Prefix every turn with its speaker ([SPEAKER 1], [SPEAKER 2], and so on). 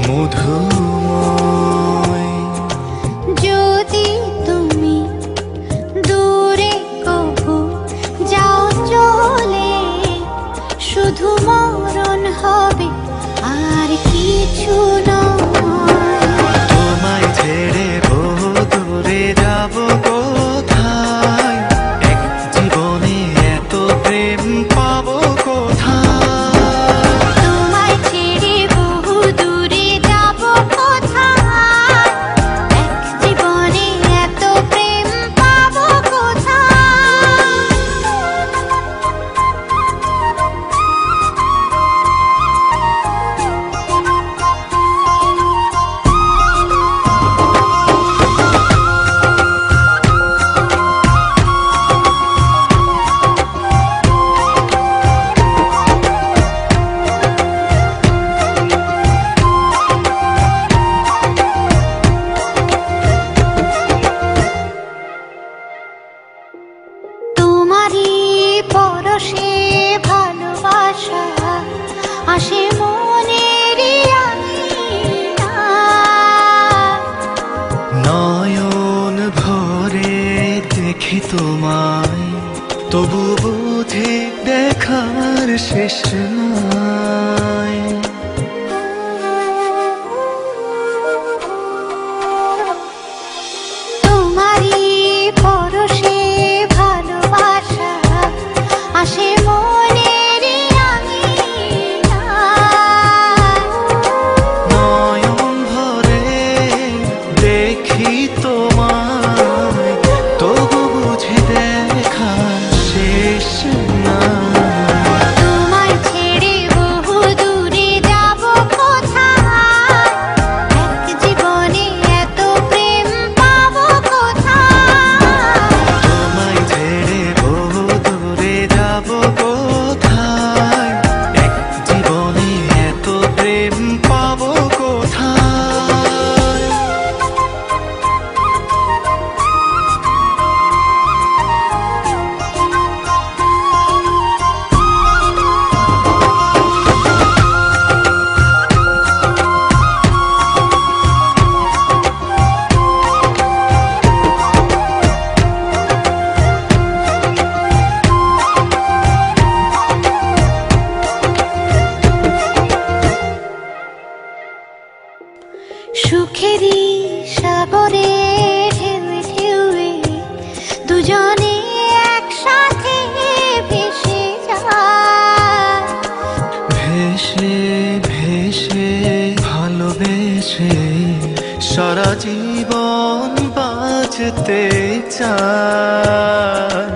[SPEAKER 1] মধুময়।
[SPEAKER 2] যদি তুমি দূরে কবু যাও চলে, শুধু মরণ হবে আর কিছু নয়।
[SPEAKER 1] তোমায় ছেড়ে বহু দূরে যাব কোথায়, এক জীবনে এত প্রেম পাবো কোথায়।
[SPEAKER 2] তোমায় ছেড়ে বহু দূরে যাব কোথায়, এক জীবনে এত প্রেম পাবো কোথায়। তোমারই পরশে ভালোবাসা আসে মনেরই আঙিনায়।
[SPEAKER 1] নয়ন ভরে দেখি তোমায়, তবু বুঝি দেখার শেষ নাই।
[SPEAKER 2] তোমারই পরশে ভালোবাসা আসে মনেরই আঙিনায়।
[SPEAKER 1] নয়ন ভরে দেখি তোমায়, তবু বুঝি দেখার শেষ নাই।
[SPEAKER 2] তোমায় ছেড়ে বহু দূরে যাব কোথায়, এক জীবনে এত প্রেম পাবো কোথায়।
[SPEAKER 1] তোমায় ছেড়ে বহু দূরে যাব কোথায়, এক জীবনে এত প্রেম পাবো কোথায়।
[SPEAKER 2] সুখেরই সাগরে ঢেউয়ে ঢেউয়ে দুজনে একসাথে ভেসে যায়।
[SPEAKER 1] ভেসে ভেসে ভালোবেসে সারা জীবন বাঁচতে চায়।